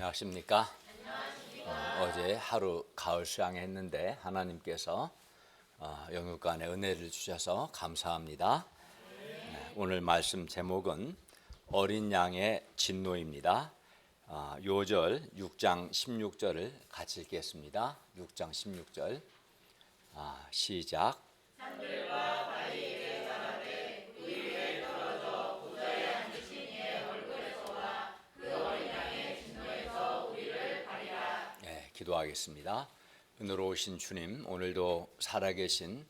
안녕하십니까? 어제 하루 가을 수양회 했는데 하나님께서 영육간의 은혜를 주셔서 감사합니다. 오늘 말씀 제목은 어린 양의 진노입니다. 요절 6장 16절을 같이 읽겠습니다. 6장 16절 시작. 기도하겠습니다. 은혜로우신 주님, 오늘도 살아계신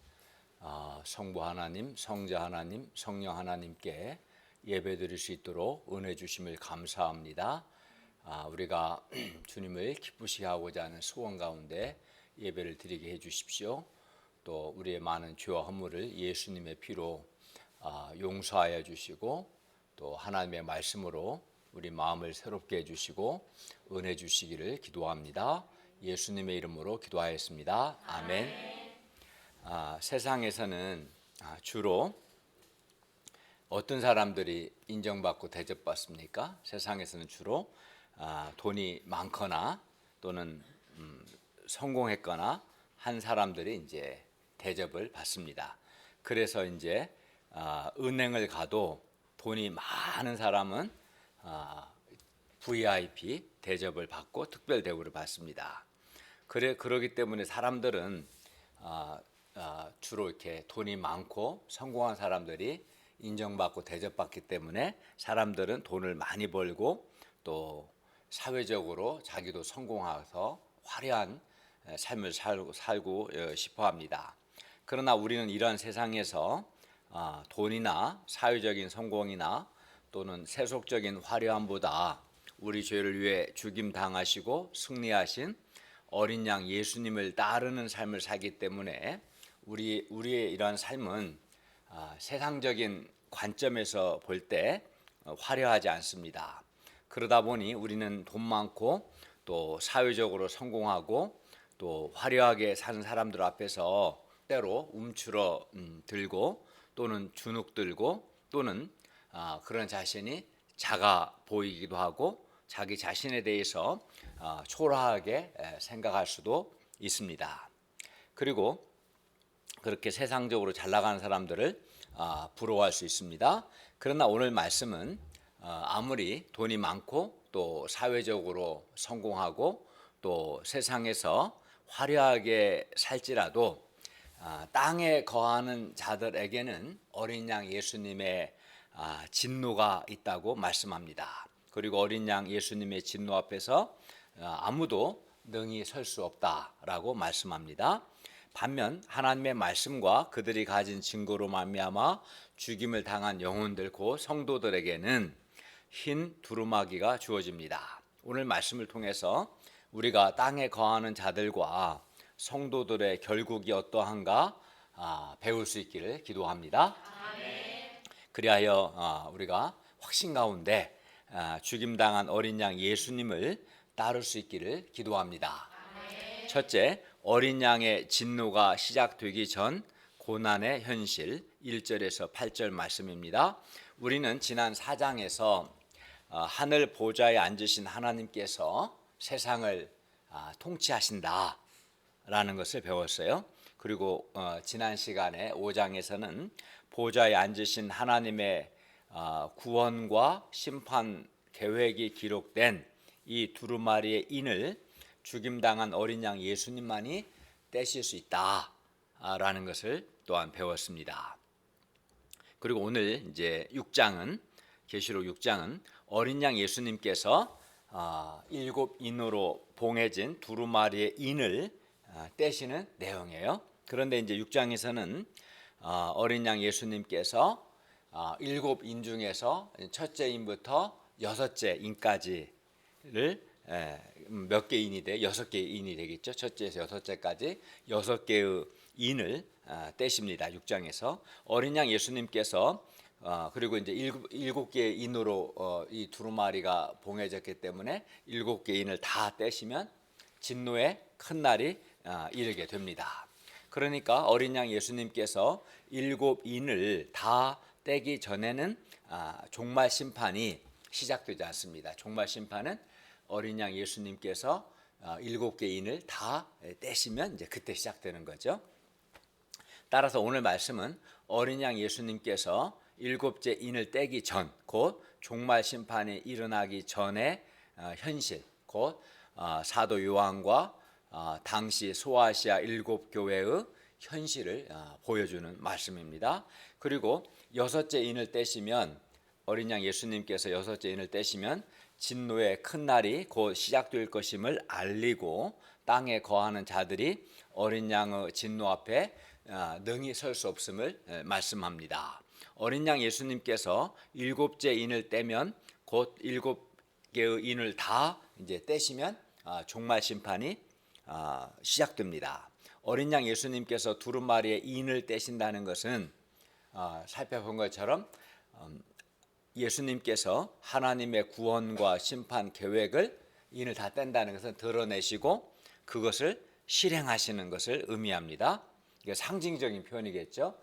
성부 하나님, 성자 하나님, 성령 하나님께 예배드릴 수 있도록 은혜 주심을 감사합니다. 우리가 주님을 기쁘시게 하고자 하는 소원 가운데 예배를 드리게 해주십시오. 또 우리의 많은 죄와 허물을 예수님의 피로 용서하여 주시고 또 하나님의 말씀으로 우리 마음을 새롭게 해주시고 은혜 주시기를 기도합니다. 예수님의 이름으로 기도하였습니다. 아멘. 세상에서는 주로 어떤 사람들이 인정받고 대접받습니까? 세상에서는 주로 돈이 많거나 또는 성공했거나 한 사람들이 이제 대접을 받습니다. 그래서 이제 은행을 가도 돈이 많은 사람은 VIP 대접을 받고 특별 대우를 받습니다. 그러기 때문에 사람들은 주로 이렇게 돈이 많고 성공한 사람들이 인정받고 대접받기 때문에 사람들은 돈을 많이 벌고 또 사회적으로 자기도 성공해서 화려한 삶을 살고 싶어 합니다. 그러나 우리는 이런 세상에서 돈이나 사회적인 성공이나 또는 세속적인 화려함보다 우리 죄를 위해 죽임 당하시고 승리하신 어린 양 예수님을 따르는 삶을 살기 때문에 우리의 이러한 삶은 세상적인 관점에서 볼 때 화려하지 않습니다. 그러다 보니 우리는 돈 많고 또 사회적으로 성공하고 또 화려하게 사는 사람들 앞에서 때로 움츠러 들고 또는 주눅 들고 또는 그런 자신이 작아 보이기도 하고 자기 자신에 대해서 초라하게 생각할 수도 있습니다. 그리고 그렇게 세상적으로 잘 나가는 사람들을 부러워할 수 있습니다. 그러나 오늘 말씀은 아무리 돈이 많고 또 사회적으로 성공하고 또 세상에서 화려하게 살지라도 땅에 거하는 자들에게는 어린 양 예수님의 진노가 있다고 말씀합니다. 그리고 어린 양 예수님의 진노 앞에서 아무도 능히 설 수 없다라고 말씀합니다. 반면 하나님의 말씀과 그들이 가진 증거로 말미암아 죽임을 당한 영혼들 곧 성도들에게는 흰 두루마기가 주어집니다. 오늘 말씀을 통해서 우리가 땅에 거하는 자들과 성도들의 결국이 어떠한가 배울 수 있기를 기도합니다. 그리하여 우리가 확신 가운데 죽임당한 어린 양 예수님을 따를 수 있기를 기도합니다. 첫째, 어린 양의 진노가 시작되기 전 고난의 현실 1절에서 8절 말씀입니다. 우리는 지난 4장에서 하늘 보좌에 앉으신 하나님께서 세상을 통치하신다라는 것을 배웠어요. 그리고 지난 시간에 5장에서는 보좌에 앉으신 하나님의 구원과 심판 계획이 기록된 이 두루마리의 인을 죽임당한 어린 양 예수님만이 떼실 수 있다라는 것을 또한 배웠습니다. 그리고 오늘 이제 6장은 계시록 6장은 어린 양 예수님께서 7인으로 봉해진 두루마리의 인을 떼시는 내용이에요. 그런데 이제 6장에서는 어린 양 예수님께서 7인 중에서 첫째 인부터 여섯째 인까지를 몇 개 인이 돼? 6개 인이 되겠죠. 첫째에서 여섯째까지 6개의 인을 떼십니다. 6장에서 어린 양 예수님께서 그리고 이제 7개의 인으로 이 두루마리가 봉해졌기 때문에 7개 인을 다 떼시면 진노의 큰 날이 이르게 됩니다. 그러니까 어린 양 예수님께서 7인을 다 떼기 전에는 종말 심판이 시작되지 않습니다. 종말 심판은 어린 양 예수님께서 7개 인을 다 떼시면 이제 그때 시작되는 거죠. 따라서 오늘 말씀은 어린 양 예수님께서 7째 인을 떼기 전, 곧 종말 심판이 일어나기 전의 현실, 곧 사도 요한과 당시 소아시아 7교회의 현실을 보여주는 말씀입니다. 그리고 6째 인을 떼시면, 어린 양 예수님께서 6째 인을 떼시면 진노의 큰 날이 곧 시작될 것임을 알리고 땅에 거하는 자들이 어린 양의 진노 앞에 능히 설 수 없음을 말씀합니다. 어린 양 예수님께서 7째 인을 떼면, 곧 7개의 인을 다 이제 떼시면 종말 심판이 시작됩니다. 어린 양 예수님께서 두루마리의 인을 떼신다는 것은 살펴본 것처럼 예수님께서 하나님의 구원과 심판 계획을 인을 다 뗀다는 것은 드러내시고 그것을 실행하시는 것을 의미합니다. 이게 상징적인 표현이겠죠.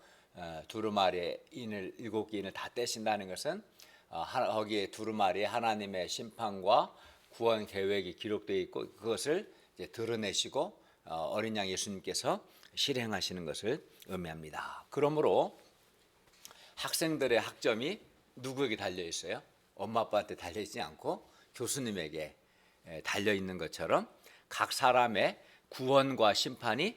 두루마리의 인을 7개 인을 다 떼신다는 것은 거기에 두루마리에 하나님의 심판과 구원 계획이 기록되어 있고 그것을 이제 드러내시고 어린 양 예수님께서 실행하시는 것을 의미합니다. 그러므로 학생들의 학점이 누구에게 달려 있어요? 엄마 아빠한테 달려 있지 않고 교수님에게 달려 있는 것처럼 각 사람의 구원과 심판이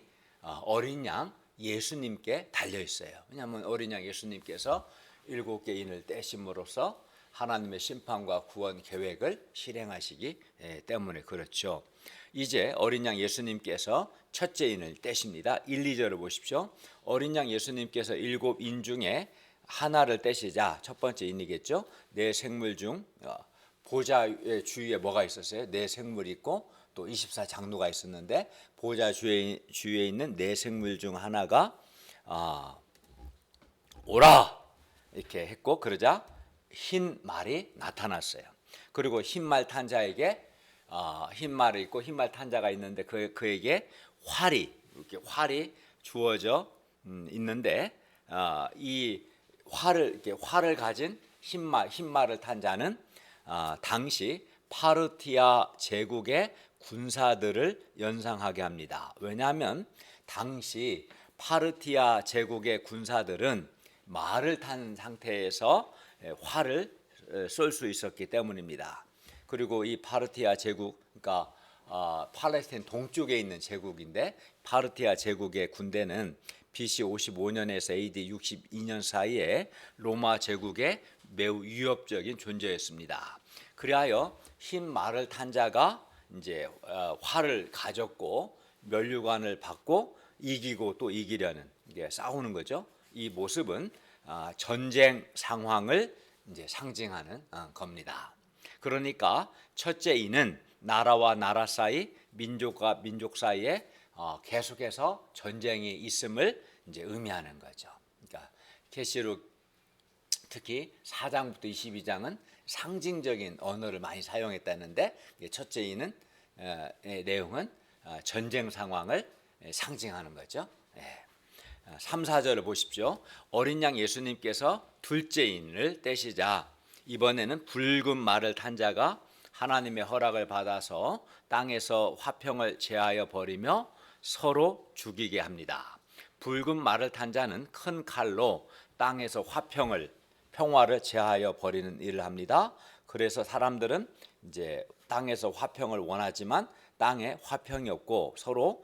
어린 양 예수님께 달려 있어요. 왜냐하면 어린 양 예수님께서 7개 인을 떼심으로써 하나님의 심판과 구원 계획을 실행하시기 때문에 그렇죠. 이제 어린 양 예수님께서 첫째 인을 떼십니다. 1, 2절을 보십시오. 어린 양 예수님께서 7인 중에 하나를 떼시자, 첫 번째 인이겠죠. 네 생물 중 보좌의 주위에 뭐가 있었어요? 네 생물이 있고 또 24장로가 있었는데 보좌 주위에 있는 네 생물 중 하나가 오라 이렇게 했고, 그러자 흰 말이 나타났어요. 그리고 흰말 탄 자에게 흰 말이 있고 흰 말 탄 자가 있는데 그에게 이렇게 활이 주어져 있는데 이 활을 가진 흰말을 탄 자는 당시 파르티아 제국의 군사들을 연상하게 합니다. 왜냐하면 당시 파르티아 제국의 군사들은 말을 탄 상태에서 활을 쏠 수 있었기 때문입니다. 그리고 이 파르티아 제국, 그러니까 팔레스타인 동쪽에 있는 제국인데 파르티아 제국의 군대는 BC 55년에서 AD 62년 사이에 로마 제국의 매우 위협적인 존재였습니다. 그리하여 흰 말을 탄 자가 이제 활을 가졌고 면류관을 받고 이기고 또 이기려는 이게 싸우는 거죠. 이 모습은 전쟁 상황을 이제 상징하는 겁니다. 그러니까 첫째 인은 나라와 나라 사이, 민족과 민족 사이에 계속해서 전쟁이 있음을 이제 의미하는 거죠. 그러니까 계시록 특히 4장부터 22장은 상징적인 언어를 많이 사용했다는데 첫째 인은 내용은 전쟁 상황을 상징하는 거죠. 3, 4절을 보십시오. 어린 양 예수님께서 둘째 인을 떼시자 이번에는 붉은 말을 탄 자가 하나님의 허락을 받아서 땅에서 화평을 제하여 버리며 서로 죽이게 합니다. 붉은 말을 탄 자는 큰 칼로 땅에서 평화를 제하여 버리는 일을 합니다. 그래서 사람들은 이제 땅에서 화평을 원하지만 땅에 화평이 없고 서로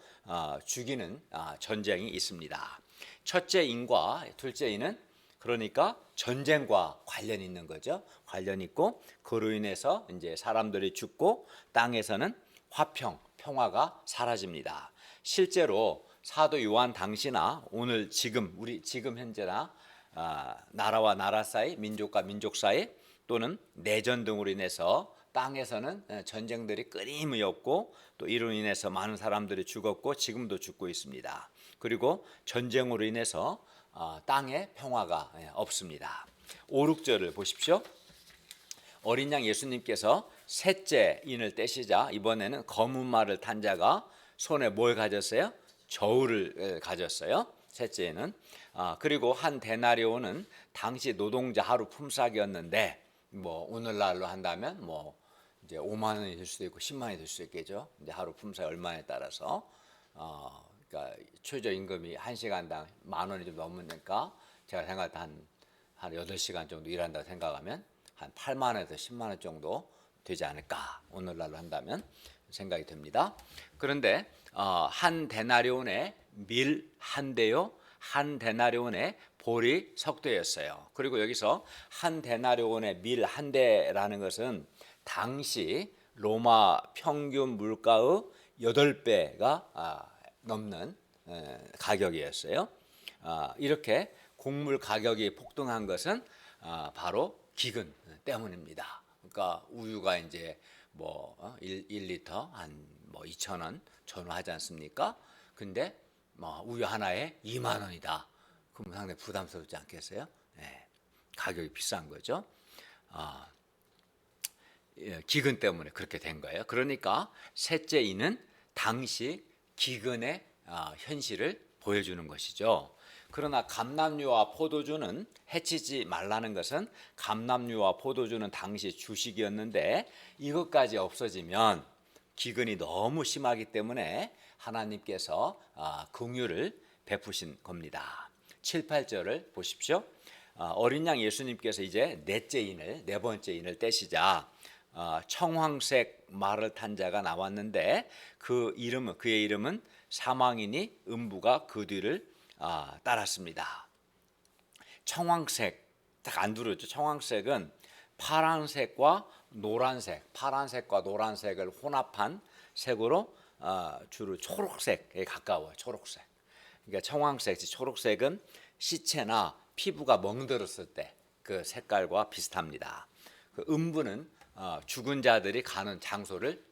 죽이는 전쟁이 있습니다. 첫째 인과 둘째 인은 그러니까 전쟁과 관련이 있는 거죠. 관련 있고 그로 인해서 이제 사람들이 죽고 땅에서는 평화가 사라집니다. 실제로 사도 요한 당시나 오늘 우리 지금 현재나 나라와 나라 사이, 민족과 민족 사이 또는 내전 등으로 인해서 땅에서는 전쟁들이 끊임이 없고 또 이로 인해서 많은 사람들이 죽었고 지금도 죽고 있습니다. 그리고 전쟁으로 인해서 땅에 평화가 없습니다. 5, 6절을 보십시오. 어린 양 예수님께서 셋째 인을 떼시자 이번에는 검은 말을 탄 자가 손에 뭘 가졌어요? 저울을 가졌어요. 셋째는 그리고 한 데나리온은 당시 노동자 하루 품삯이었는데 뭐 오늘날로 한다면 뭐 이제 5만 원이 될 수도 있고 10만 원이 될 수도 있겠죠. 이제 하루 품삯 얼마에 따라서 그러니까 최저 임금이 1시간당 10,000원이 좀 넘으니까 제가 생각할 때 한 8시간 정도 일한다고 생각하면 한 8만 원에서 10만 원 정도 되지 않을까, 오늘날로 한다면 생각이 됩니다. 그런데 한 데나리온의 밀 한 대요, 한 데나리온의 보리 석대였어요. 그리고 여기서 한 데나리온의 밀 한 대라는 것은 당시 로마 평균 물가의 8배가 넘는 가격이었어요. 이렇게 곡물 가격이 폭등한 것은 바로 기근 때문입니다. 그러니까 우유가 이제 뭐 1리터 한 뭐 2,000원 전후하지 않습니까? 근데 뭐 우유 하나에 2만 원이다. 그럼 상당히 부담스럽지 않겠어요? 네, 가격이 비싼 거죠. 기근 때문에 그렇게 된 거예요. 그러니까 셋째 이는 당시 기근의 현실을 보여주는 것이죠. 그러나 감람류와 포도주는 해치지 말라는 것은, 감람류와 포도주는 당시 주식이었는데 이것까지 없어지면 기근이 너무 심하기 때문에 하나님께서 긍휼을 베푸신 겁니다. 7, 8절을 보십시오. 어린 양 예수님께서 이제 네 번째 인을 떼시자 청황색 말을 탄 자가 나왔는데 그의 이름은 사망이니 음부가 그 뒤를 따랐습니다. 청황색 딱 안 두르죠. 청황색은 파란색과 노란색을 혼합한 색으로 주로 초록색에 가까워요. 초록색. 그러니까 청황색, 초록색은 시체나 피부가 멍들었을 때 그 색깔과 비슷합니다. 그 음부는 죽은 자들이 가는 장소를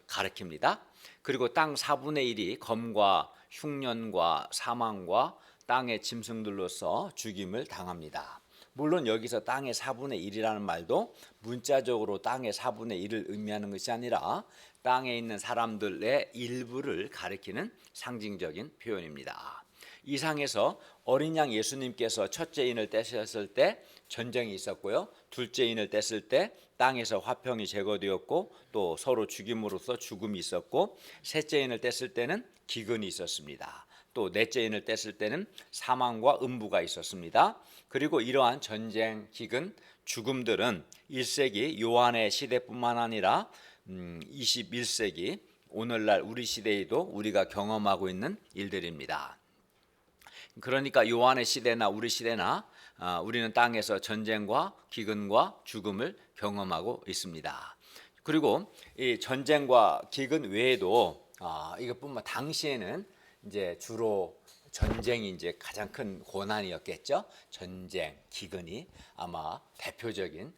가리킵니다. 그리고 땅 4분의 1이 검과 흉년과 사망과 땅의 짐승들로서 죽임을 당합니다. 물론 여기서 땅의 4분의 1이라는 말도 문자적으로 땅의 4분의 1을 의미하는 것이 아니라 땅에 있는 사람들의 일부를 가리키는 상징적인 표현입니다. 이상에서 어린 양 예수님께서 첫째 인을 떼셨을 때 전쟁이 있었고요. 둘째 인을 뗐을 때 땅에서 화평이 제거되었고 또 서로 죽임으로써 죽음이 있었고, 셋째 인을 뗐을 때는 기근이 있었습니다. 또 넷째 인을 뗐을 때는 사망과 음부가 있었습니다. 그리고 이러한 전쟁, 기근, 죽음들은 1세기 요한의 시대뿐만 아니라 21세기 오늘날 우리 시대에도 우리가 경험하고 있는 일들입니다. 그러니까 요한의 시대나 우리 시대나 우리는 땅에서 전쟁과 기근과 죽음을 경험하고 있습니다. 그리고 이 전쟁과 기근 외에도 이것뿐만, 당시에는 이제 주로 전쟁이 이제 가장 큰 고난이었겠죠. 전쟁, 기근이 아마 대표적인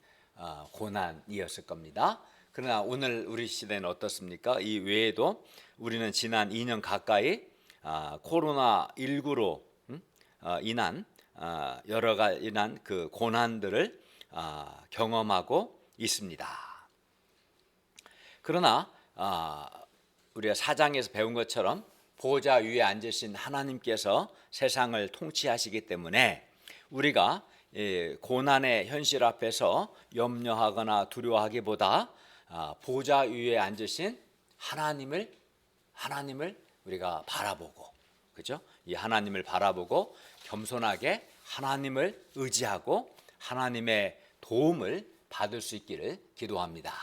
고난이었을 겁니다. 그러나 오늘 우리 시대는 어떻습니까? 이 외에도 우리는 지난 2년 가까이 코로나19로 인한 여러 가지 그 고난들을 경험하고 있습니다. 그러나 우리가 4장에서 배운 것처럼 보좌 위에 앉으신 하나님께서 세상을 통치하시기 때문에 우리가 고난의 현실 앞에서 염려하거나 두려워하기보다 보좌 위에 앉으신 하나님을 우리가 바라보고, 그죠? 이 하나님을 바라보고 겸손하게 하나님을 의지하고 하나님의 도움을 받을 수 있기를 기도합니다.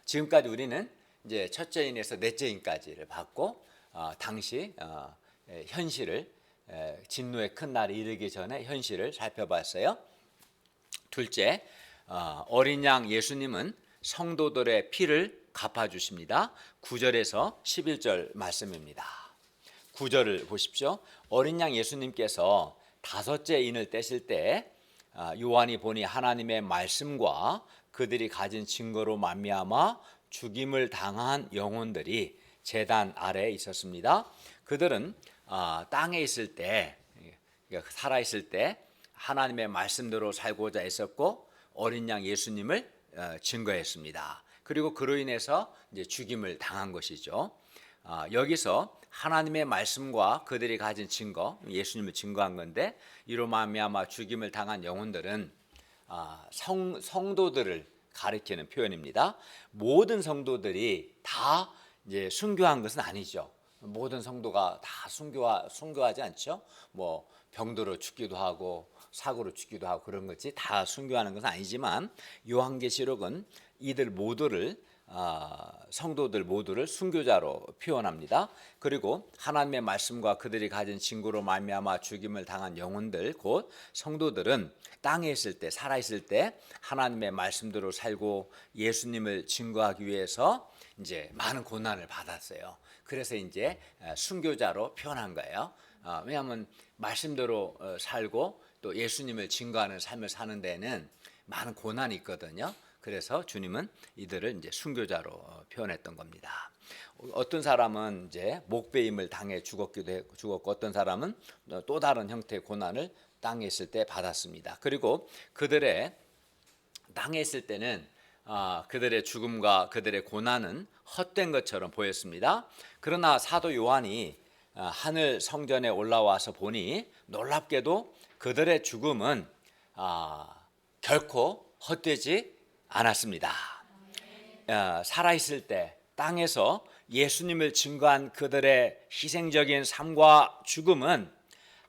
지금까지 우리는 이제 첫째 인에서 넷째 인까지를 봤고, 당시 현실을, 진노의 큰 날이 이르기 전에 현실을 살펴봤어요. 둘째, 어린 양 예수님은 성도들의 피를 갚아주십니다. 9절에서 11절 말씀입니다. 9절을 보십시오. 어린 양 예수님께서 다섯째 인을 떼실 때 요한이 보니 하나님의 말씀과 그들이 가진 증거로 말미암아 죽임을 당한 영혼들이 제단 아래에 있었습니다. 그들은 땅에 있을 때, 살아 있을 때 하나님의 말씀대로 살고자 했었고 어린 양 예수님을 증거했습니다. 그리고 그로 인해서 이제 죽임을 당한 것이죠. 여기서 하나님의 말씀과 그들이 가진 증거, 예수님을 증거한 건데, 이로 말미암아 죽임을 당한 영혼들은 성도들을 가리키는 표현입니다. 모든 성도들이 다 이제 순교한 것은 아니죠. 모든 성도가 다 순교하지 않죠. 뭐 병들어 죽기도 하고 사고로 죽기도 하고 그런 거지 다 순교하는 것은 아니지만 요한계시록은 이들 모두를 성도들 모두를 순교자로 표현합니다. 그리고 하나님의 말씀과 그들이 가진 증거로 말미암아 죽임을 당한 영혼들 곧 성도들은 땅에 있을 때 살아 있을 때 하나님의 말씀대로 살고 예수님을 증거하기 위해서 이제 많은 고난을 받았어요. 그래서 이제 순교자로 표현한 거예요. 왜냐하면 말씀대로 살고 또 예수님을 증거하는 삶을 사는 데는 많은 고난이 있거든요. 그래서 주님은 이들을 이제 순교자로 표현했던 겁니다. 어떤 사람은 이제 목베임을 당해 죽었고 어떤 사람은 또 다른 형태의 고난을 땅에 있을 때 받았습니다. 그리고 그들의 땅에 있을 때는 그들의 죽음과 그들의 고난은 헛된 것처럼 보였습니다. 그러나 사도 요한이 하늘 성전에 올라와서 보니 놀랍게도 그들의 죽음은 결코 헛되지 않았습니다. 살아있을 때 땅에서 예수님을 증거한 그들의 희생적인 삶과 죽음은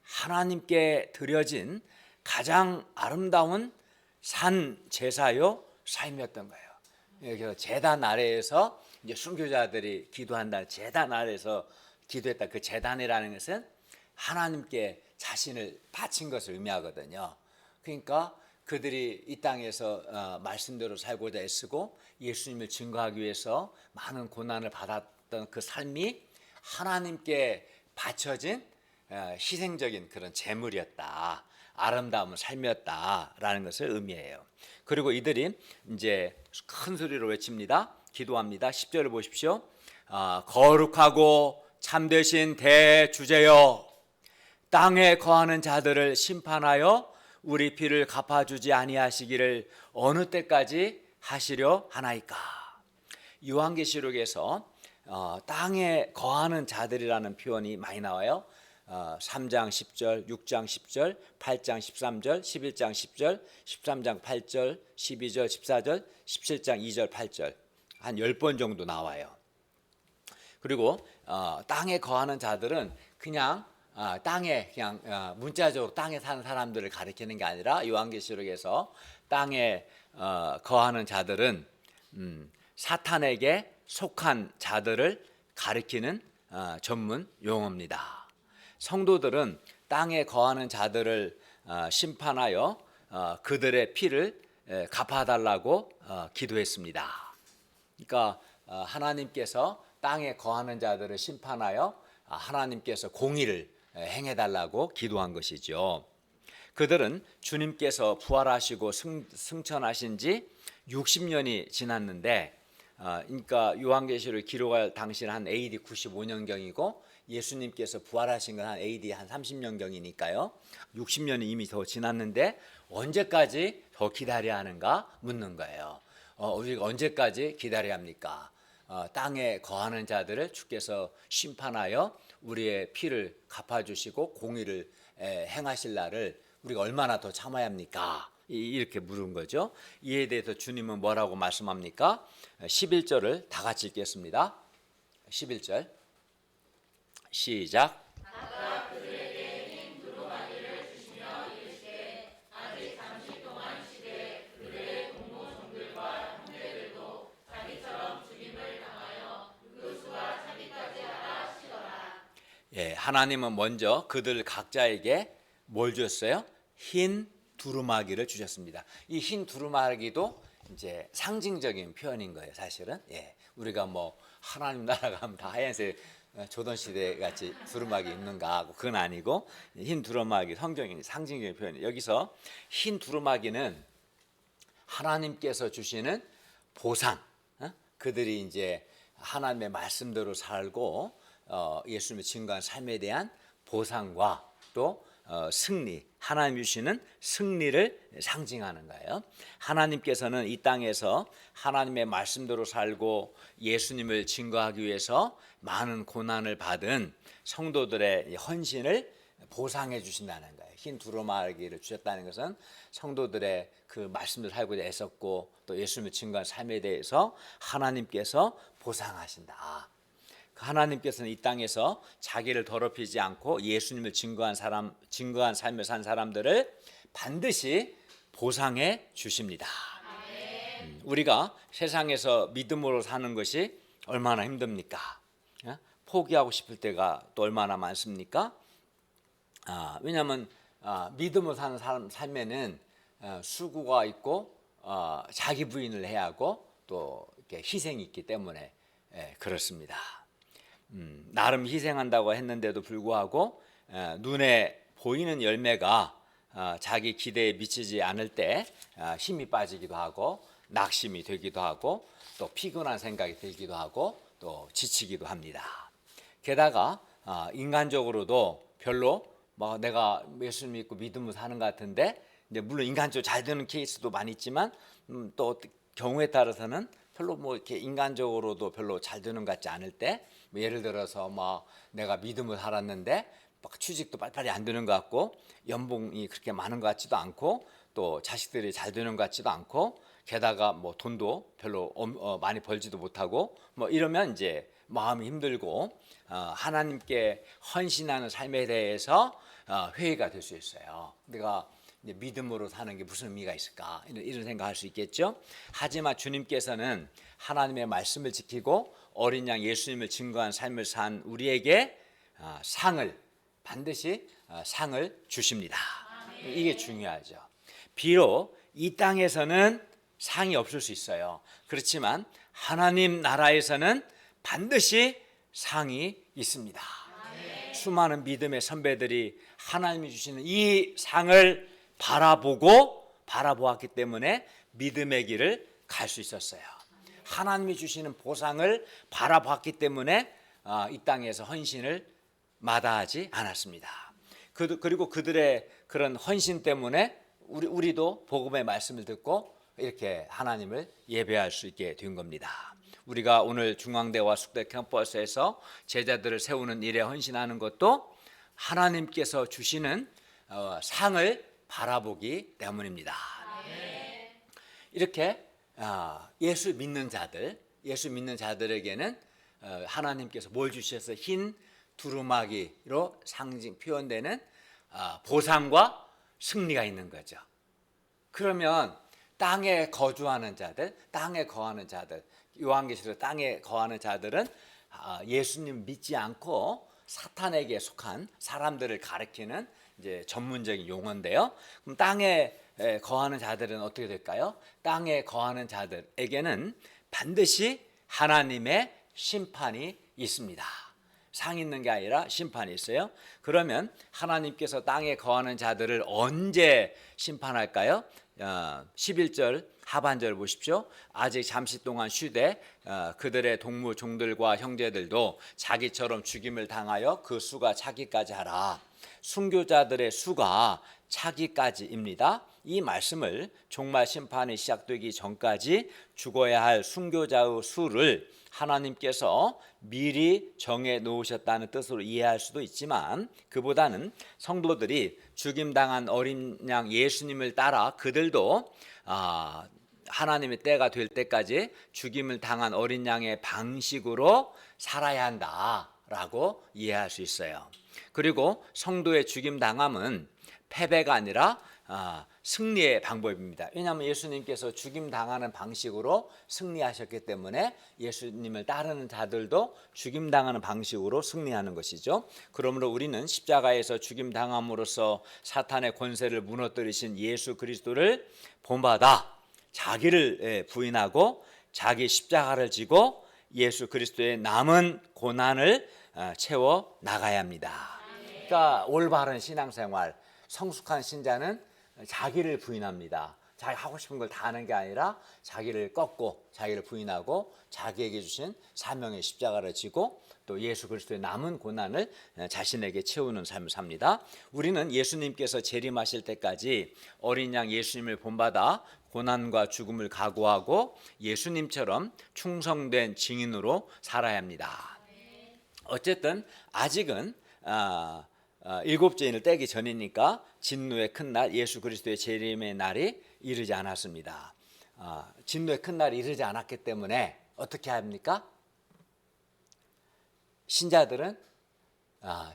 하나님께 드려진 가장 아름다운 산 제사요 삶이었던 거예요. 그래서 제단 아래에서 이제 순교자들이 기도한다. 제단 아래에서 기도했다. 그 제단이라는 것은 하나님께 자신을 바친 것을 의미하거든요. 그러니까 그들이 이 땅에서 말씀대로 살고자 애쓰고 예수님을 증거하기 위해서 많은 고난을 받았던 그 삶이 하나님께 바쳐진 희생적인 그런 제물이었다. 아름다운 삶이었다라는 것을 의미해요. 그리고 이들이 이제 큰 소리로 외칩니다. 기도합니다. 10절을 보십시오. 거룩하고 참되신 대주제여, 땅에 거하는 자들을 심판하여 우리 피를 갚아주지 아니하시기를 어느 때까지 하시려 하나이까. 요한계시록에서 땅에 거하는 자들이라는 표현이 많이 나와요. 3장 10절, 6장 10절, 8장 13절, 11장 10절, 13장 8절, 12절, 14절, 17장 2절, 8절 한 10번 정도 나와요. 그리고 땅에 거하는 자들은 그냥 땅에 그냥 문자적으로 땅에 사는 사람들을 가리키는 게 아니라 요한계시록에서 땅에 거하는 자들은 사탄에게 속한 자들을 가리키는 전문 용어입니다. 성도들은 땅에 거하는 자들을 심판하여 그들의 피를 갚아달라고 기도했습니다. 그러니까 하나님께서 땅에 거하는 자들을 심판하여 하나님께서 공의를 행해달라고 기도한 것이죠. 그들은 주님께서 부활하시고 승천하신 지 60년이 지났는데 그러니까 요한계시를 기록할 당시는 한 AD 95년경이고 예수님께서 부활하신 건 한 AD 한 30년경이니까요. 60년이 이미 더 지났는데 언제까지 더 기다려야 하는가 묻는 거예요. 우리가 언제까지 기다려야 합니까? 땅에 거하는 자들을 주께서 심판하여 우리의 피를 갚아주시고 공의를 행하실 날을 우리가 얼마나 더 참아야 합니까? 이렇게 물은 거죠. 이에 대해서 주님은 뭐라고 말씀합니까? 11절을 다 같이 읽겠습니다. 11절 시작. 하나님은 먼저 그들 각자에게 뭘 주셨어요? 흰 두루마기를 주셨습니다. 이 흰 두루마기도 이제 상징적인 표현인 거예요, 사실은. 우리가 뭐 하나님 나라 가면 다 하얀색 조선시대 같이 두루마기 입는가 하고 그건 아니고 흰 두루마기 성경의 상징적인 표현이에요. 여기서 흰 두루마기는 하나님께서 주시는 보상, 그들이 이제 하나님의 말씀대로 살고 예수님을 증거한 삶에 대한 보상과 또 승리, 하나님 주시는 승리를 상징하는 거예요. 하나님께서는 이 땅에서 하나님의 말씀대로 살고 예수님을 증거하기 위해서 많은 고난을 받은 성도들의 헌신을 보상해 주신다는 거예요. 흰 두루마기를 주셨다는 것은 성도들의 그 말씀을 살고자 애썼고 또 예수님을 증거한 삶에 대해서 하나님께서 보상하신다. 하나님께서는 이 땅에서 자기를 더럽히지 않고 예수님을 증거한 삶을 산 사람들을 반드시 보상해 주십니다. 우리가 세상에서 믿음으로 사는 것이 얼마나 힘듭니까? 포기하고 싶을 때가 또 얼마나 많습니까? 왜냐하면 믿음으로 사는 사람 삶에는 수고가 있고 자기 부인을 해야 하고 또 이렇게 희생이 있기 때문에 그렇습니다. 나름 희생한다고 했는데도 불구하고 눈에 보이는 열매가 자기 기대에 미치지 않을 때 힘이 빠지기도 하고 낙심이 되기도 하고 또 피곤한 생각이 들기도 하고 또 지치기도 합니다. 게다가 인간적으로도 별로 내가 예수님 믿고 믿음으로 사는 것 같은데 이제 물론 인간적으로 잘 되는 케이스도 많이 있지만 또 경우에 따라서는 별로 이렇게 인간적으로도 별로 잘 되는 것 같지 않을 때 예를 들어서 내가 믿음을 살았는데 취직도 빨리빨리 안 되는 것 같고 연봉이 그렇게 많은 것 같지도 않고 또 자식들이 잘 되는 것 같지도 않고 게다가 돈도 별로 많이 벌지도 못하고 이러면 이제 마음이 힘들고 하나님께 헌신하는 삶에 대해서 회의가 될 수 있어요. 내가 믿음으로 사는 게 무슨 의미가 있을까 이런 생각할 수 있겠죠. 하지만 주님께서는 하나님의 말씀을 지키고 어린 양 예수님을 증거한 삶을 산 우리에게 반드시 상을 주십니다. 이게 중요하죠. 비록 이 땅에서는 상이 없을 수 있어요. 그렇지만 하나님 나라에서는 반드시 상이 있습니다. 수많은 믿음의 선배들이 하나님이 주시는 이 상을 바라보았기 때문에 믿음의 길을 갈 수 있었어요. 하나님이 주시는 보상을 바라봤기 때문에 이 땅에서 헌신을 마다하지 않았습니다. 그리고 그들의 그런 헌신 때문에 우리도 복음의 말씀을 듣고 이렇게 하나님을 예배할 수 있게 된 겁니다. 우리가 오늘 중앙대와 숙대 캠퍼스에서 제자들을 세우는 일에 헌신하는 것도 하나님께서 주시는 상을 바라보기 때문입니다. 이렇게 예수 믿는 자들에게는 하나님께서 뭘 주셔서 흰 두루마기로 상징 표현되는 보상과 승리가 있는 거죠. 그러면 땅에 거하는 자들, 요한계시록 땅에 거하는 자들은 예수님 믿지 않고 사탄에게 속한 사람들을 가리키는 이제 전문적인 용어인데요. 그럼 땅에 거하는 자들은 어떻게 될까요? 땅에 거하는 자들에게는 반드시 하나님의 심판이 있습니다. 상 있는 게 아니라 심판이 있어요. 그러면 하나님께서 땅에 거하는 자들을 언제 심판할까요? 11절 하반절 보십시오. 아직 잠시 동안 쉬되 그들의 동무 종들과 형제들도 자기처럼 죽임을 당하여 그 수가 차기까지 하라. 순교자들의 수가 차기까지입니다. 이 말씀을 종말 심판이 시작되기 전까지 죽어야 할 순교자의 수를 하나님께서 미리 정해 놓으셨다는 뜻으로 이해할 수도 있지만 그보다는 성도들이 죽임당한 어린 양 예수님을 따라 그들도 하나님의 때가 될 때까지 죽임을 당한 어린 양의 방식으로 살아야 한다라고 이해할 수 있어요. 그리고 성도의 죽임당함은 패배가 아니라 승리의 방법입니다. 왜냐하면 예수님께서 죽임당하는 방식으로 승리하셨기 때문에 예수님을 따르는 자들도 죽임당하는 방식으로 승리하는 것이죠. 그러므로 우리는 십자가에서 죽임당함으로써 사탄의 권세를 무너뜨리신 예수 그리스도를 본받아 자기를 부인하고 자기 십자가를 지고 예수 그리스도의 남은 고난을 채워 나가야 합니다. 그러니까 올바른 신앙생활, 성숙한 신자는 자기를 부인합니다. 자기 하고 싶은 걸 다 하는 게 아니라 자기를 꺾고 자기를 부인하고 자기에게 주신 사명의 십자가를 지고 또 예수 그리스도의 남은 고난을 자신에게 채우는 삶을 삽니다. 우리는 예수님께서 재림하실 때까지 어린 양 예수님을 본받아 고난과 죽음을 각오하고 예수님처럼 충성된 증인으로 살아야 합니다. 어쨌든 아직은 일곱째 인을 떼기 전이니까 진노의 큰 날, 예수 그리스도의 재림의 날이 이르지 않았습니다. 진노의 큰 날이 이르지 않았기 때문에 어떻게 합니까? 신자들은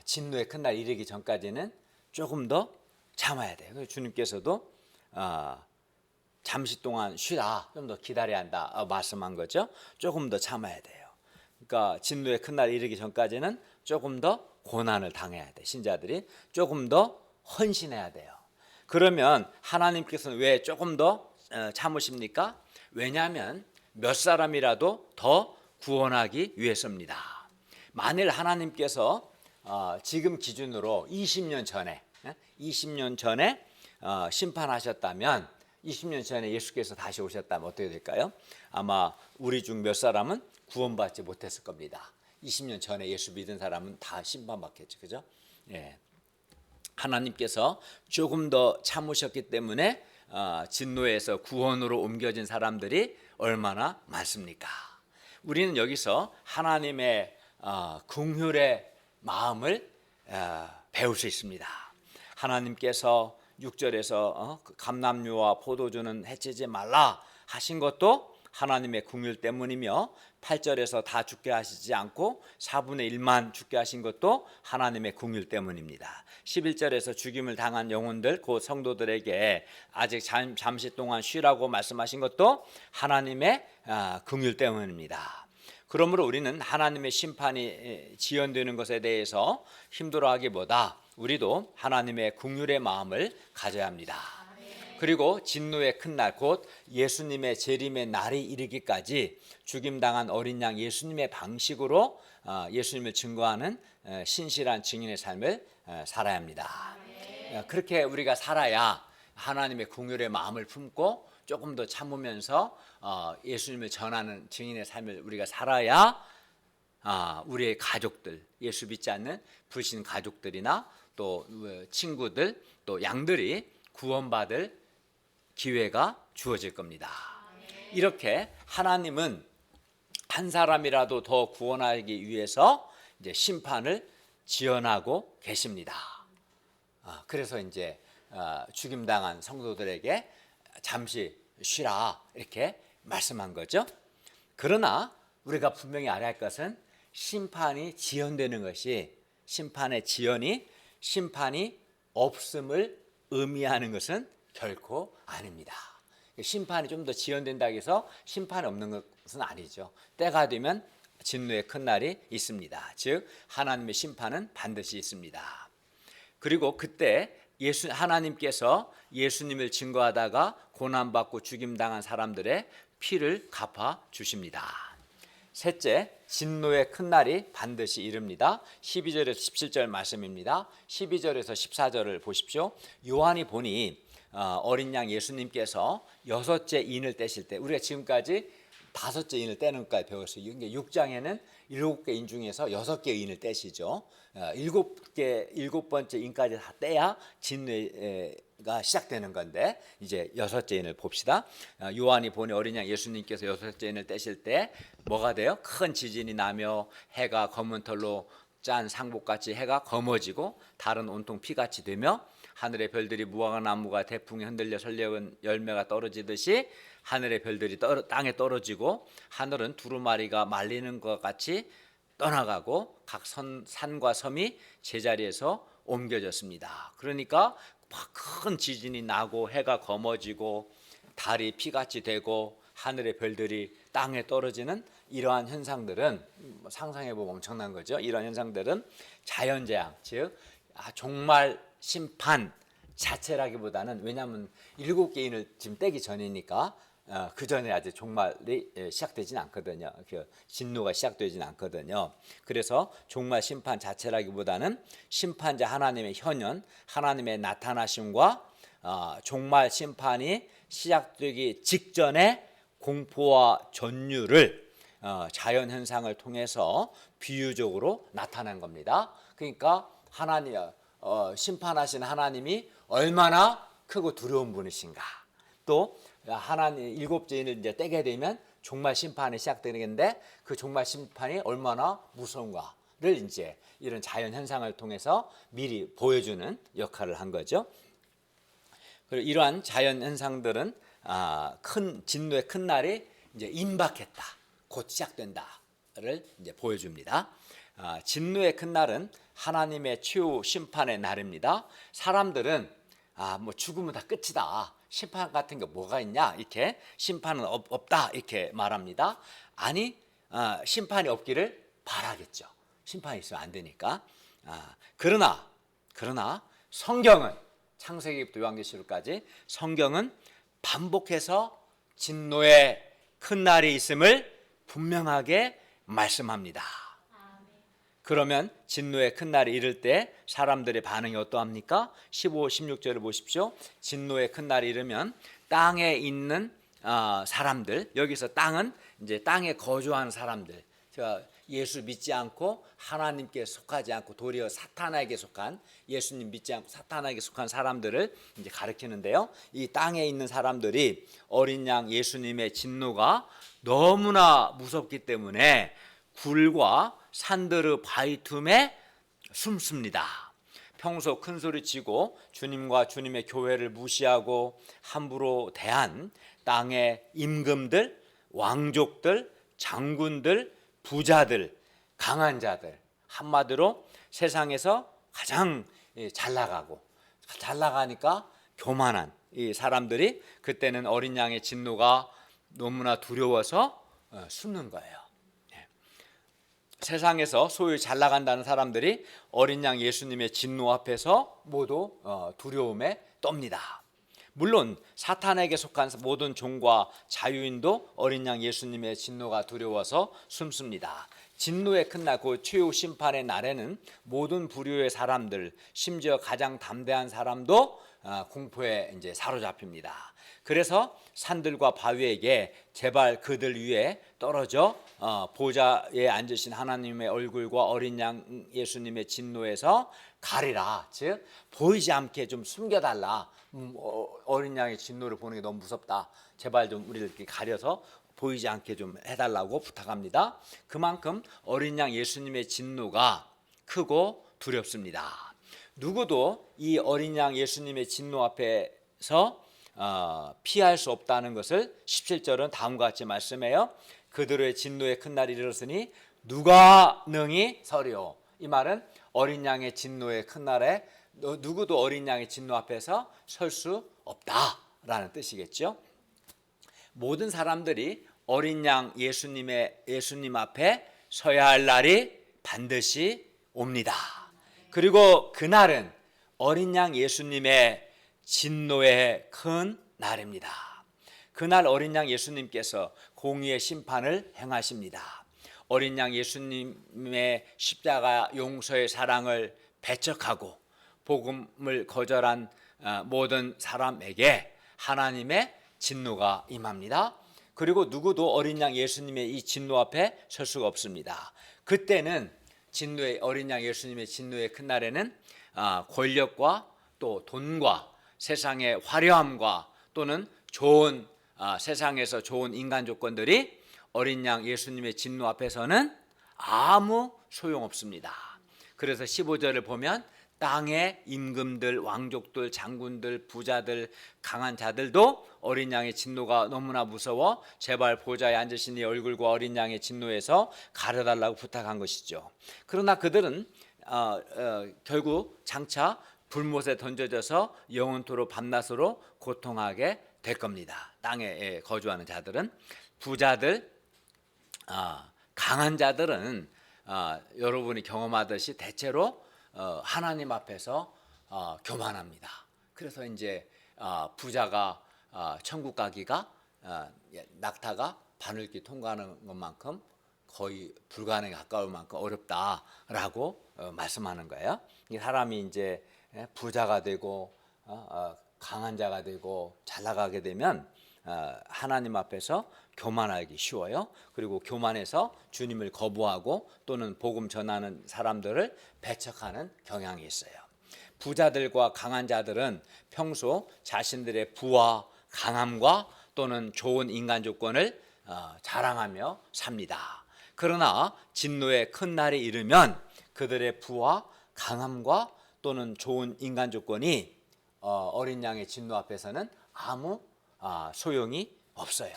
진노의 큰 날 이르기 전까지는 조금 더 참아야 돼요. 그래서 주님께서도 잠시 동안 쉬라, 좀 더 기다려야 한다 말씀한 거죠. 조금 더 참아야 돼요. 그러니까 진노의 큰 날 이르기 전까지는 조금 더 고난을 당해야 돼. 신자들이 조금 더 헌신해야 돼요. 그러면 하나님께서는 왜 조금 더 참으십니까? 왜냐하면 몇 사람이라도 더 구원하기 위해서입니다. 만일 하나님께서 지금 기준으로 20년 전에 심판하셨다면, 20년 전에 예수께서 다시 오셨다면 어떻게 될까요? 아마 우리 중 몇 사람은 구원받지 못했을 겁니다. 20년 전에 예수 믿은 사람은 다 심판받겠죠. 그죠? 예. 하나님께서 조금 더 참으셨기 때문에 진노에서 구원으로 옮겨진 사람들이 얼마나 많습니까? 우리는 여기서 하나님의 긍휼의 마음을 배울 수 있습니다. 하나님께서 6절에서 감람류와 포도주는 해치지 말라 하신 것도 하나님의 긍휼 때문이며, 8절에서 다 죽게 하시지 않고 4분의 1만 죽게 하신 것도 하나님의 긍휼 때문입니다. 11절에서 죽임을 당한 영혼들, 곧 성도들에게 아직 잠시 동안 쉬라고 말씀하신 것도 하나님의 긍휼 때문입니다. 그러므로 우리는 하나님의 심판이 지연되는 것에 대해서 힘들어하기보다 우리도 하나님의 긍휼의 마음을 가져야 합니다. 그리고 진노의 큰 날, 곧 예수님의 재림의 날이 이르기까지 죽임당한 어린 양 예수님의 방식으로 예수님을 증거하는 신실한 증인의 삶을 살아야 합니다. 그렇게 우리가 살아야 하나님의 긍휼의 마음을 품고 조금 더 참으면서 예수님을 전하는 증인의 삶을 우리가 살아야 우리의 가족들, 예수 믿지 않는 불신 가족들이나 또 친구들, 또 양들이 구원받을 기회가 주어질 겁니다. 이렇게 하나님은 한 사람이라도 더 구원하기 위해서 이제 심판을 지연하고 계십니다. 그래서 이제 죽임당한 성도들에게 잠시 쉬라 이렇게 말씀한 거죠. 그러나 우리가 분명히 알아야 할 것은 심판이 지연되는 것이, 심판의 지연이 심판이 없음을 의미하는 것은 결코 아닙니다. 심판이 좀 더 지연된다고 해서 심판이 없는 것은 아니죠. 때가 되면 진노의 큰 날이 있습니다. 즉 하나님의 심판은 반드시 있습니다. 그리고 그때 하나님께서 예수님을 증거하다가 고난받고 죽임당한 사람들의 피를 갚아 주십니다. 셋째, 진노의 큰 날이 반드시 이릅니다. 12절에서 17절 말씀입니다. 12절에서 14절을 보십시오. 요한이 보니 어린 양 예수님께서 여섯째 인을 떼실 때, 우리가 지금까지 다섯째 인을 떼는 것까지 배웠어요. 6장에는 7개 인 중에서 6개 인을 떼시죠. 7개, 7번째 인까지 다 떼야 진노가 시작되는 건데, 이제 6째 인을 봅시다. 요한이 보니 어린 양 예수님께서 6째 인을 떼실 때 뭐가 돼요? 큰 지진이 나며 해가 검은 털로 짠 상복같이 해가 검어지고 달은 온통 피같이 되며 하늘의 별들이 무화과나무가 대풍에 흔들려 설레은 열매가 떨어지듯이 하늘의 별들이 땅에 떨어지고 하늘은 두루마리가 말리는 것 같이 떠나가고 각 산과 섬이 제자리에서 옮겨졌습니다. 그러니까 큰 지진이 나고 해가 검어지고 달이 피같이 되고 하늘의 별들이 땅에 떨어지는 이러한 현상들은 상상해보면 엄청난 거죠. 이러한 현상들은 자연재앙, 즉 종말 심판 자체라기보다는, 왜냐하면 7개 인을 지금 떼기 전이니까 그 전에 아직 종말이 시작되진 않거든요. 진노가 시작되진 않거든요. 그래서 종말 심판 자체라기보다는 심판자 하나님의 현현, 하나님의 나타나심과 종말 심판이 시작되기 직전에 공포와 전율을 자연 현상을 통해서 비유적으로 나타낸 겁니다. 그러니까 하나님 심판하신 하나님이 얼마나 크고 두려운 분이신가. 또 하나님 7째 인을 이제 떼게 되면 종말 심판이 시작되는 건데 그 종말 심판이 얼마나 무서운가를 이제 이런 자연 현상을 통해서 미리 보여주는 역할을 한 거죠. 그리고 이러한 자연 현상들은 큰 진노의 큰 날이 이제 임박했다, 곧 시작된다를 이제 보여줍니다. 진노의 큰 날은 하나님의 최후 심판의 날입니다. 사람들은 뭐 죽으면 다 끝이다, 심판 같은 게 뭐가 있냐, 이렇게 심판은 없다 이렇게 말합니다. 아니, 심판이 없기를 바라겠죠. 심판이 있으면 안 되니까. 그러나 성경은 창세기부터 요한계시록까지 성경은 반복해서 진노의 큰 날이 있음을 분명하게 말씀합니다. 그러면 진노의 큰 날이 이를 때 사람들의 반응이 어떠합니까? 15, 16절을 보십시오. 진노의 큰 날이 이르면 땅에 있는 사람들, 여기서 땅은 이제 땅에 거주하는 사람들, 예수 믿지 않고 하나님께 속하지 않고 도리어 사탄에게 속한, 예수님 믿지 않고 사탄에게 속한 사람들을 이제 가리키는데요. 이 땅에 있는 사람들이 어린 양 예수님의 진노가 너무나 무섭기 때문에 굴과 산더르 바위 틈에 숨습니다. 평소 큰 소리 치고 주님과 주님의 교회를 무시하고 함부로 대한 땅의 임금들, 왕족들, 장군들, 부자들, 강한 자들, 한마디로 세상에서 가장 잘 나가니까 교만한 이 사람들이 그때는 어린 양의 진노가 너무나 두려워서 숨는 거예요. 세상에서 소위 잘 나간다는 사람들이 어린 양 예수님의 진노 앞에서 모두 두려움에 떱니다. 물론 사탄에게 속한 모든 종과 자유인도 어린 양 예수님의 진노가 두려워서 숨습니다. 진노의 큰 날, 그 최후 심판의 날에는 모든 부류의 사람들, 심지어 가장 담대한 사람도 공포에 이제 사로잡힙니다. 그래서 산들과 바위에게 제발 그들 위에 떨어져 보좌에 앉으신 하나님의 얼굴과 어린 양 예수님의 진노에서 가리라, 즉 보이지 않게 좀 숨겨달라. 어린 양의 진노를 보는 게 너무 무섭다, 제발 좀 우리를 이렇게 가려서 보이지 않게 좀 해달라고 부탁합니다. 그만큼 어린 양 예수님의 진노가 크고 두렵습니다. 누구도 이 어린 양 예수님의 진노 앞에서 피할 수 없다는 것을 17절은 다음과 같이 말씀해요. 그들의 진노의 큰 날이 이르렀으니 누가 능히 서리오. 이 말은 어린 양의 진노의 큰 날에 누구도 어린 양의 진노 앞에서 설 수 없다라는 뜻이겠죠. 모든 사람들이 어린 양 예수님 앞에 서야 할 날이 반드시 옵니다. 그리고 그날은 어린 양 예수님의 진노의 큰 날입니다. 그날 어린 양 예수님께서 공의의 심판을 행하십니다. 어린 양 예수님의 십자가 용서의 사랑을 배척하고 복음을 거절한 모든 사람에게 하나님의 진노가 임합니다. 그리고 누구도 어린 양 예수님의 이 진노 앞에 설 수가 없습니다. 그때는 어린 양 예수님의 진노의 큰 날에는 권력과 또 돈과 세상의 화려함과 또는 좋은 세상에서 좋은 인간 조건들이 어린 양 예수님의 진노 앞에서는 아무 소용없습니다. 그래서 15절을 보면 땅의 임금들, 왕족들, 장군들, 부자들, 강한 자들도 어린 양의 진노가 너무나 무서워 제발 보좌에 앉으신 이 얼굴과 어린 양의 진노에서 가려달라고 부탁한 것이죠. 그러나 그들은 결국 장차 불못에 던져져서 영원토록 밤낮으로 고통하게 될 겁니다. 땅에 거주하는 자들은. 부자들, 강한 자들은 여러분이 경험하듯이 대체로 하나님 앞에서 교만합니다. 그래서 이제 부자가 천국 가기가 낙타가 바늘길 통과하는 것만큼 거의 불가능에 가까울 만큼 어렵다라고 말씀하는 거예요. 이 사람이 이제 부자가 되고 강한 자가 되고 잘 나가게 되면 하나님 앞에서 교만하기 쉬워요. 그리고 교만해서 주님을 거부하고 또는 복음 전하는 사람들을 배척하는 경향이 있어요. 부자들과 강한 자들은 평소 자신들의 부와 강함과 또는 좋은 인간 조건을 자랑하며 삽니다. 그러나 진노의 큰 날이 이르면 그들의 부와 강함과 또는 좋은 인간 조건이 어린 양의 진노 앞에서는 아무 소용이 없어요.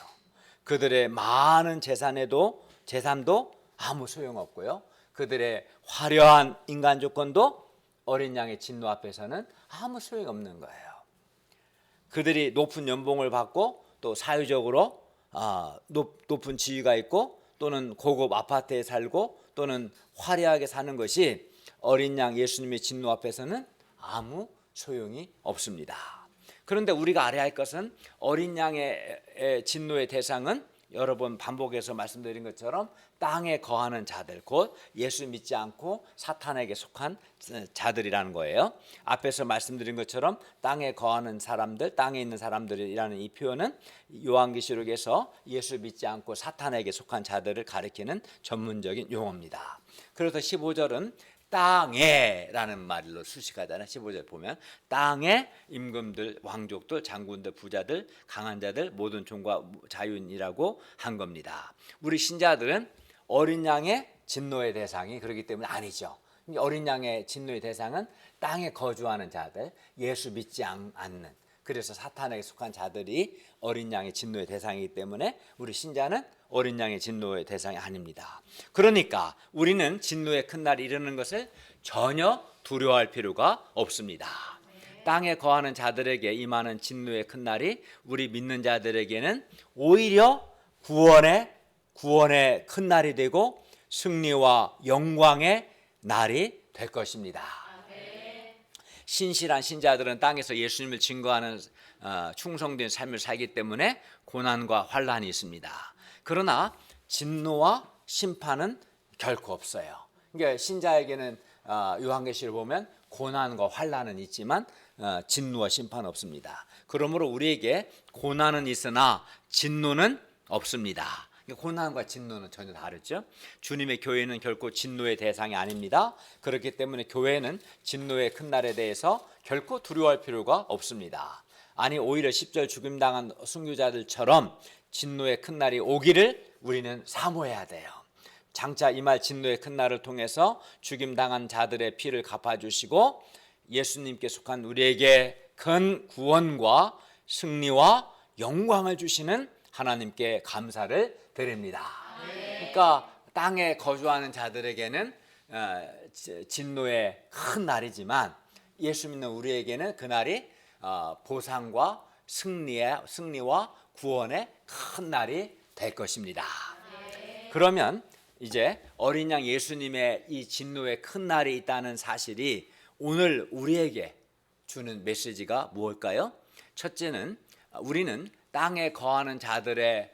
그들의 많은 재산도 아무 소용없고요. 그들의 화려한 인간 조건도 어린 양의 진노 앞에서는 아무 소용없는 거예요. 그들이 높은 연봉을 받고 또 사회적으로 높은 지위가 있고 또는 고급 아파트에 살고 또는 화려하게 사는 것이 어린 양 예수님의 진노 앞에서는 아무 소용이 없습니다. 그런데 우리가 알아야 할 것은 어린 양의 진노의 대상은 여러 번 반복해서 말씀드린 것처럼 땅에 거하는 자들, 곧 예수 믿지 않고 사탄에게 속한 자들이라는 거예요. 앞에서 말씀드린 것처럼 땅에 거하는 사람들, 땅에 있는 사람들이라는 이 표현은 요한계시록에서 예수 믿지 않고 사탄에게 속한 자들을 가리키는 전문적인 용어입니다. 그래서 15절은 땅에라는 말로 수식하잖아요. 15절 보면 땅의 임금들, 왕족들, 장군들, 부자들, 강한 자들, 모든 종과 자유인이라고 한 겁니다. 우리 신자들은 어린 양의 진노의 대상이 그렇기 때문에 아니죠. 어린 양의 진노의 대상은 땅에 거주하는 자들, 예수 믿지 않는, 그래서 사탄에게 속한 자들이 어린 양의 진노의 대상이기 때문에 우리 신자는 어린 양의 진노의 대상이 아닙니다. 그러니까 우리는 진노의 큰 날이 이르는 것을 전혀 두려워할 필요가 없습니다. 땅에 거하는 자들에게 임하는 진노의 큰 날이 우리 믿는 자들에게는 오히려 구원의 큰 날이 되고 승리와 영광의 날이 될 것입니다. 신실한 신자들은 땅에서 예수님을 증거하는 충성된 삶을 살기 때문에 고난과 환난이 있습니다. 그러나 진노와 심판은 결코 없어요. 그러니까 신자에게는 요한계시를 보면 고난과 환난은 있지만 진노와 심판은 없습니다. 그러므로 우리에게 고난은 있으나 진노는 없습니다. 고난과 진노는 전혀 다르죠. 주님의 교회는 결코 진노의 대상이 아닙니다. 그렇기 때문에 교회는 진노의 큰 날에 대해서 결코 두려워할 필요가 없습니다. 아니 오히려 10절 죽임당한 순교자들처럼 진노의 큰 날이 오기를 우리는 사모해야 돼요. 장차 임할 진노의 큰 날을 통해서 죽임당한 자들의 피를 갚아주시고 예수님께 속한 우리에게 큰 구원과 승리와 영광을 주시는 하나님께 감사를 드립니다. 그러니까 땅에 거주하는 자들에게는 진노의 큰 날이지만 예수 믿는 우리에게는 그날이 보상과 승리와 구원의 큰 날이 될 것입니다. 그러면 이제 어린 양 예수님의 이 진노의 큰 날이 있다는 사실이 오늘 우리에게 주는 메시지가 무엇일까요? 첫째는 우리는 땅에 거하는 자들의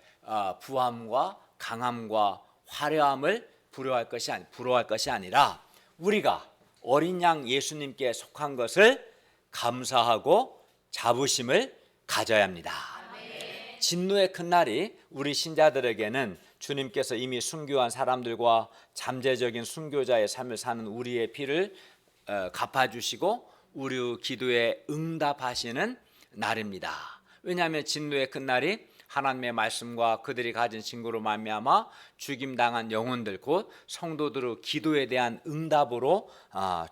부함과 강함과 화려함을 부러워할 것이 아니라 우리가 어린 양 예수님께 속한 것을 감사하고 자부심을 가져야 합니다. 진노의 큰 날이 우리 신자들에게는 주님께서 이미 순교한 사람들과 잠재적인 순교자의 삶을 사는 우리의 피를 갚아주시고 우리 기도에 응답하시는 날입니다. 왜냐하면 진노의 큰 날이 하나님의 말씀과 그들이 가진 증거로 말미암아 죽임당한 영혼들 곧 성도들의 기도에 대한 응답으로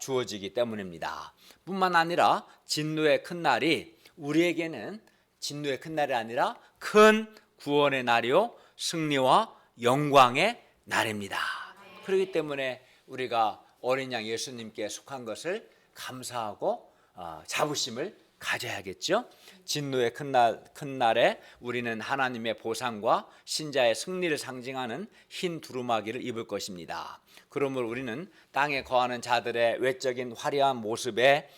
주어지기 때문입니다. 뿐만 아니라 진노의 큰 날이 우리에게는 진노의 큰 날이 아니라 큰 구원의 날이요 승리와 영광의 날입니다. 그렇기 때문에 우리가 어린 양 예수님께 속한 것을 감사하고 자부심을 가져야겠죠. 진노의 큰 날에 우리는 하나님의 보상과 신자의 승리를 상징하는 흰 두루마기를 입을 것입니다. 그러므로 우리는 땅에 거하는 자들의 외적인 화려한 모습에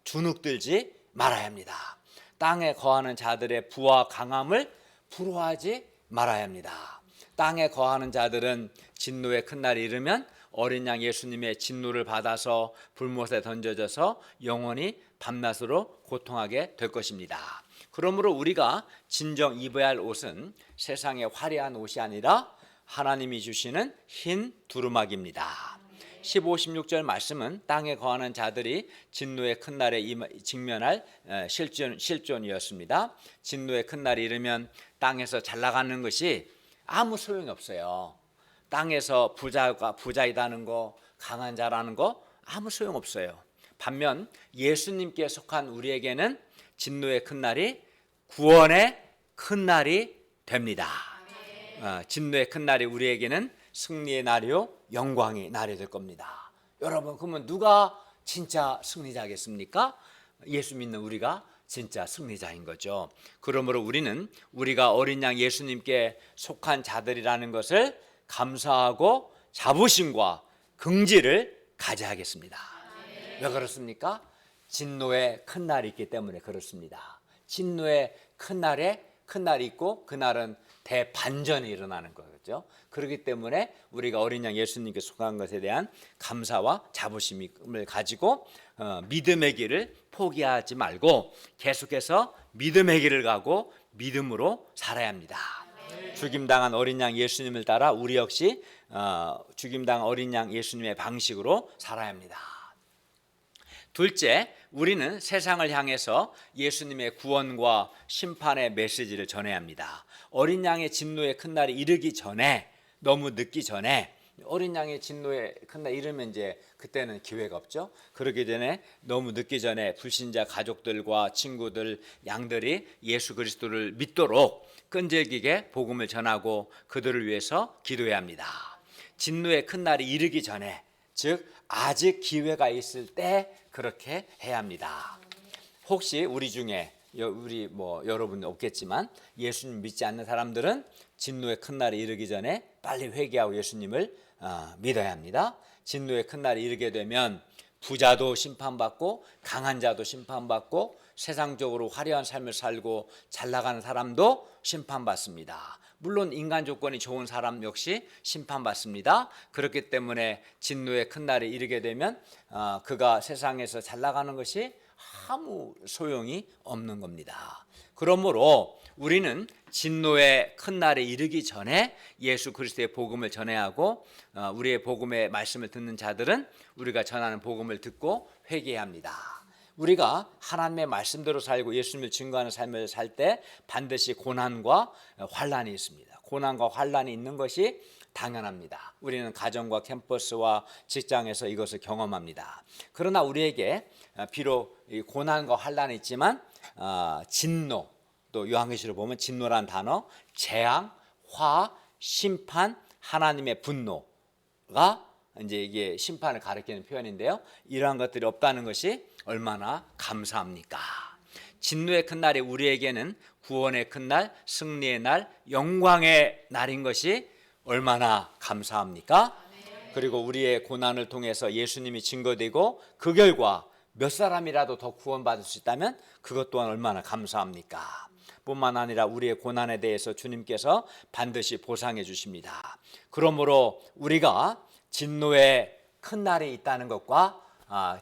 주눅들지 말아야 합니다. 땅에 거하는 자들의 부와 강함을 부러워하지 말아야 합니다. 땅에 거하는 자들은 진노의 큰 날이 이르면 어린 양 예수님의 진노를 받아서 불못에 던져져서 영원히 밤낮으로 고통하게 될 것입니다. 그러므로 우리가 진정 입어야 할 옷은 세상의 화려한 옷이 아니라 하나님이 주시는 흰 두루마기입니다. 15, 16절 말씀은 땅에 거하는 자들이 진노의 큰 날에 직면할 실존이었습니다. 진노의 큰 날이 이르면 땅에서 잘 나가는 것이 아무 소용이 없어요. 땅에서 부자이다는 거, 강한 자라는 거 아무 소용없어요. 반면 예수님께 속한 우리에게는 진노의 큰 날이 구원의 큰 날이 됩니다. 진노의 큰 날이 우리에게는 승리의 날이요 영광의 날이 될 겁니다. 여러분, 그러면 누가 진짜 승리자겠습니까? 예수 믿는 우리가 진짜 승리자인 거죠. 그러므로 우리는 우리가 어린 양 예수님께 속한 자들이라는 것을 감사하고 자부심과 긍지를 가져야 하겠습니다. 왜 그렇습니까? 진노의 큰 날이 있기 때문에 그렇습니다. 진노의 큰 날이 있고 그날은 대반전이 일어나는 거죠. 그렇기 때문에 우리가 어린 양 예수님께 속한 것에 대한 감사와 자부심을 가지고 믿음의 길을 포기하지 말고 계속해서 믿음의 길을 가고 믿음으로 살아야 합니다. 죽임당한 어린 양 예수님을 따라 우리 역시 죽임당한 어린 양 예수님의 방식으로 살아야 합니다. 둘째, 우리는 세상을 향해서 예수님의 구원과 심판의 메시지를 전해야 합니다. 어린 양의 진노의 큰 날이 이르기 전에, 너무 늦기 전에, 어린 양의 진노의 큰 날 이르면 이제 그때는 기회가 없죠. 그러기 전에, 너무 늦기 전에 불신자 가족들과 친구들, 양들이 예수 그리스도를 믿도록 끈질기게 복음을 전하고 그들을 위해서 기도해야 합니다. 진노의 큰 날이 이르기 전에, 즉 아직 기회가 있을 때 그렇게 해야 합니다. 혹시 우리 중에 여러분 없겠지만 예수님 믿지 않는 사람들은 진노의 큰 날이 이르기 전에 빨리 회개하고 예수님을 믿어야 합니다. 진노의 큰 날이 이르게 되면 부자도 심판받고 강한 자도 심판받고 세상적으로 화려한 삶을 살고 잘 나가는 사람도 심판받습니다. 물론 인간 조건이 좋은 사람 역시 심판받습니다. 그렇기 때문에 진노의 큰 날이 이르게 되면 그가 세상에서 잘 나가는 것이 아무 소용이 없는 겁니다. 그러므로 우리는 진노의 큰 날이 이르기 전에 예수 그리스도의 복음을 전해야 하고 우리의 복음의 말씀을 듣는 자들은 우리가 전하는 복음을 듣고 회개해야 합니다. 우리가 하나님의 말씀대로 살고 예수님을 증거하는 삶을 살 때 반드시 고난과 환난이 있습니다. 고난과 환난이 있는 것이 당연합니다. 우리는 가정과 캠퍼스와 직장에서 이것을 경험합니다. 그러나 우리에게 비록 고난과 환난이 있지만 진노, 또 요한계시록 보면 진노란 단어, 재앙, 화, 심판, 하나님의 분노가 이제 이게 심판을 가리키는 표현인데요. 이러한 것들이 없다는 것이 얼마나 감사합니까? 진노의 큰 날이 우리에게는 구원의 큰 날, 승리의 날, 영광의 날인 것이 얼마나 감사합니까? 그리고 우리의 고난을 통해서 예수님이 증거되고 그 결과 몇 사람이라도 더 구원받을 수 있다면 그것 또한 얼마나 감사합니까? 뿐만 아니라 우리의 고난에 대해서 주님께서 반드시 보상해 주십니다. 그러므로 우리가 진노의 큰 날이 있다는 것과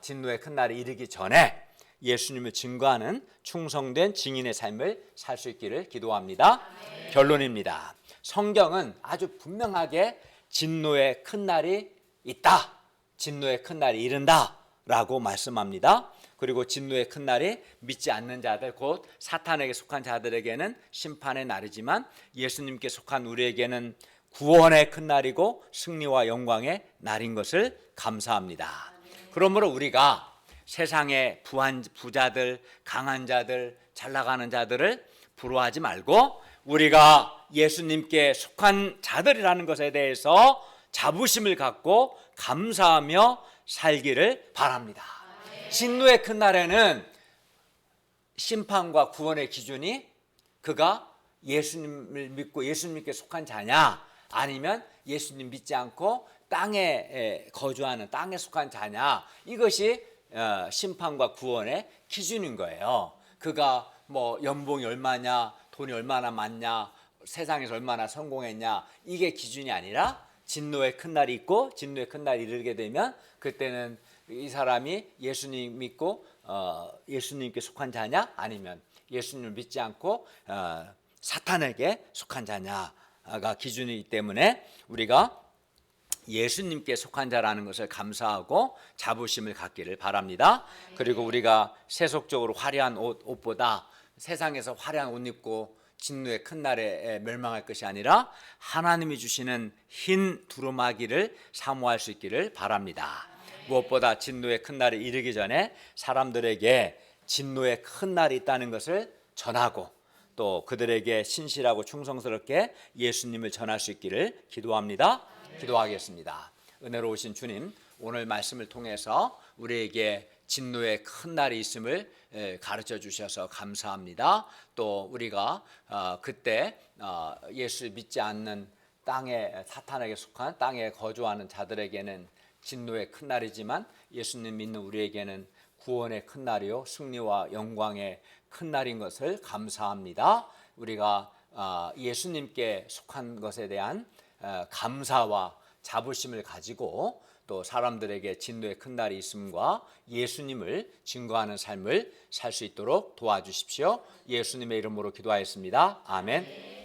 진노의 큰 날이 이르기 전에 예수님을 증거하는 충성된 증인의 삶을 살 수 있기를 기도합니다. 결론입니다. 성경은 아주 분명하게 진노의 큰 날이 있다, 진노의 큰 날이 이른다 라고 말씀합니다. 그리고 진노의 큰 날이 믿지 않는 자들, 곧 사탄에게 속한 자들에게는 심판의 날이지만 예수님께 속한 우리에게는 구원의 큰 날이고 승리와 영광의 날인 것을 감사합니다. 그러므로 우리가 세상의 부자들, 강한 자들, 잘 나가는 자들을 부러워하지 말고 우리가 예수님께 속한 자들이라는 것에 대해서 자부심을 갖고 감사하며 살기를 바랍니다. 진노의 큰 날에는 심판과 구원의 기준이 그가 예수님을 믿고 예수님께 속한 자냐, 아니면 예수님 믿지 않고 땅에 거주하는 땅에 속한 자냐, 이것이 심판과 구원의 기준인 거예요. 그가 뭐 연봉이 얼마냐, 돈이 얼마나 많냐, 세상에서 얼마나 성공했냐, 이게 기준이 아니라 진노의 큰 날이 있고 진노의 큰 날이 이르게 되면 그때는 이 사람이 예수님 믿고 예수님께 속한 자냐, 아니면 예수님을 믿지 않고 사탄에게 속한 자냐가 기준이기 때문에 우리가 예수님께 속한 자라는 것을 감사하고 자부심을 갖기를 바랍니다. 그리고 우리가 세속적으로 화려한 옷보다 세상에서 화려한 옷 입고 진노의 큰 날에 멸망할 것이 아니라 하나님이 주시는 흰 두루마기를 사모할 수 있기를 바랍니다. 무엇보다 진노의 큰 날이 이르기 전에 사람들에게 진노의 큰 날이 있다는 것을 전하고 또 그들에게 신실하고 충성스럽게 예수님을 전할 수 있기를 기도합니다. 기도하겠습니다. 은혜로우신 주님, 오늘 말씀을 통해서 우리에게 진노의 큰 날이 있음을 가르쳐 주셔서 감사합니다. 또 우리가 그때 예수 믿지 않는 땅에 사탄에게 속한 땅에 거주하는 자들에게는 진노의 큰 날이지만 예수님 믿는 우리에게는 구원의 큰 날이요 승리와 영광의 큰 날인 것을 감사합니다. 우리가 예수님께 속한 것에 대한 감사와 자부심을 가지고 또 사람들에게 진노의 큰 날이 있음과 예수님을 증거하는 삶을 살 수 있도록 도와주십시오. 예수님의 이름으로 기도하였습니다. 아멘.